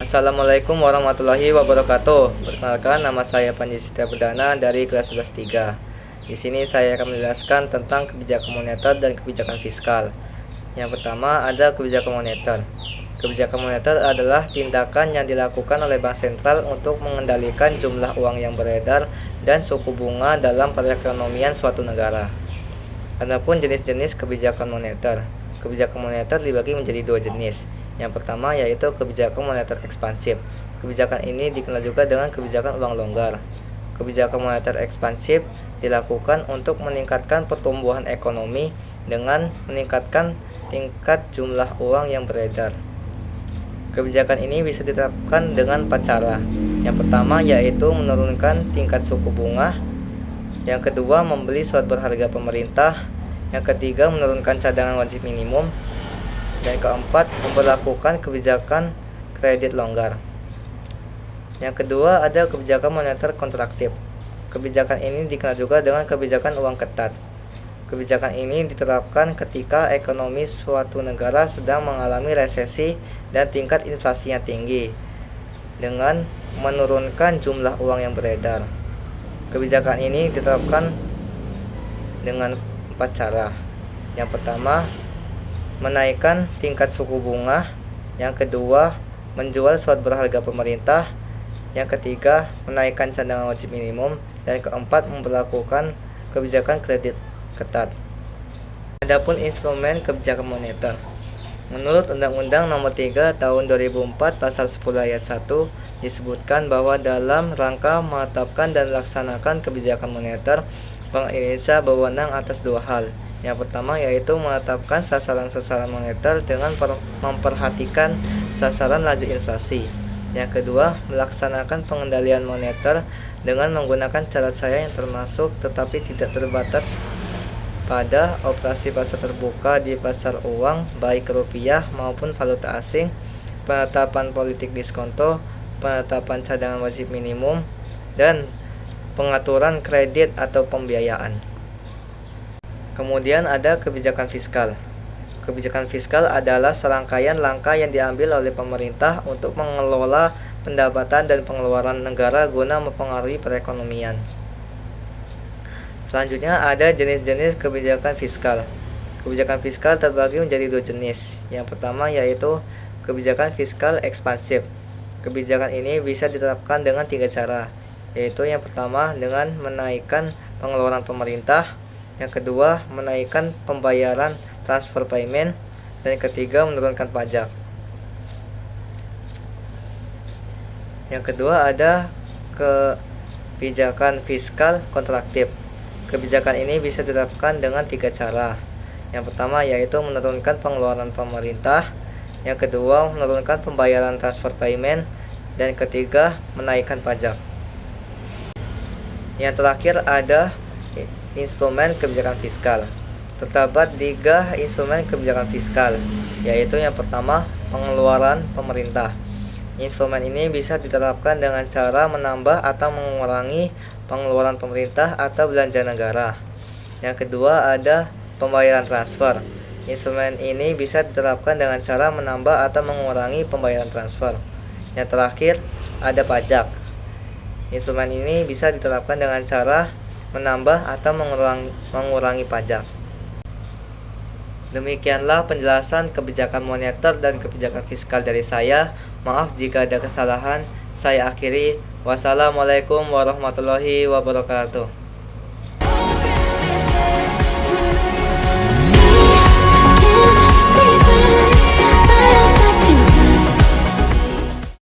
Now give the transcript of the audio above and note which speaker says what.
Speaker 1: Assalamualaikum warahmatullahi wabarakatuh. Perkenalkan, nama saya Panji Setia Perdana dari kelas 11-3. Di sini saya akan menjelaskan tentang kebijakan moneter dan kebijakan fiskal. Yang pertama ada kebijakan moneter. Kebijakan moneter adalah tindakan yang dilakukan oleh bank sentral untuk mengendalikan jumlah uang yang beredar dan suku bunga dalam perekonomian suatu negara. Adapun jenis-jenis kebijakan moneter. Kebijakan moneter dibagi menjadi dua jenis. Yang pertama yaitu kebijakan moneter ekspansif. Kebijakan ini dikenal juga dengan kebijakan uang longgar. Kebijakan moneter ekspansif dilakukan untuk meningkatkan pertumbuhan ekonomi dengan meningkatkan tingkat jumlah uang yang beredar. Kebijakan ini bisa diterapkan dengan 4 cara. Yang pertama yaitu menurunkan tingkat suku bunga. Yang kedua, membeli surat berharga pemerintah. Yang ketiga, menurunkan cadangan wajib minimum. Dan keempat, memperlakukan kebijakan kredit longgar. Yang kedua, ada kebijakan moneter kontraktif. Kebijakan ini dikenal juga dengan kebijakan uang ketat. Kebijakan ini diterapkan ketika ekonomi suatu negara sedang mengalami resesi dan tingkat inflasinya tinggi, dengan menurunkan jumlah uang yang beredar. Kebijakan ini diterapkan dengan 4 cara. Yang pertama, menaikkan tingkat suku bunga. Yang kedua, menjual surat berharga pemerintah. Yang ketiga, menaikkan cadangan wajib minimum. Dan keempat, memperlakukan kebijakan kredit ketat. Adapun instrumen kebijakan moneter. Menurut Undang-Undang Nomor 3 Tahun 2004 Pasal 10 Ayat 1 disebutkan bahwa dalam rangka menetapkan dan melaksanakan kebijakan moneter, Bank Indonesia berwenang atas dua hal. Yang pertama yaitu menetapkan sasaran-sasaran moneter dengan memperhatikan sasaran laju inflasi. Yang kedua, melaksanakan pengendalian moneter dengan menggunakan cara-cara yang termasuk tetapi tidak terbatas pada operasi pasar terbuka di pasar uang baik rupiah maupun valuta asing, penetapan politik diskonto, penetapan cadangan wajib minimum, dan pengaturan kredit atau pembiayaan. Kemudian ada kebijakan fiskal. Kebijakan fiskal adalah serangkaian langkah yang diambil oleh pemerintah untuk mengelola pendapatan dan pengeluaran negara guna mempengaruhi perekonomian. Selanjutnya ada jenis-jenis kebijakan fiskal. Kebijakan fiskal terbagi menjadi dua jenis. Yang pertama yaitu kebijakan fiskal ekspansif. Kebijakan ini bisa diterapkan dengan 3 cara, yaitu yang pertama dengan menaikkan pengeluaran pemerintah, yang kedua menaikkan pembayaran transfer payment, dan yang ketiga menurunkan pajak. Yang kedua ada kebijakan fiskal kontraktif. Kebijakan ini bisa diterapkan dengan 3 cara. Yang pertama yaitu menurunkan pengeluaran pemerintah, yang kedua menurunkan pembayaran transfer payment, dan ketiga menaikkan pajak. Yang terakhir ada instrumen kebijakan fiskal. Terdapat 3 instrumen kebijakan fiskal, yaitu yang pertama pengeluaran pemerintah. Instrumen ini bisa diterapkan dengan cara menambah atau mengurangi pengeluaran pemerintah atau belanja negara. Yang kedua ada pembayaran transfer. Instrumen ini bisa diterapkan dengan cara menambah atau mengurangi pembayaran transfer. Yang terakhir ada pajak. Instrumen ini bisa diterapkan dengan cara menambah atau mengurangi pajak. Demikianlah penjelasan kebijakan moneter dan kebijakan fiskal dari saya. Maaf jika ada kesalahan. Saya akhiri. Wassalamualaikum warahmatullahi wabarakatuh.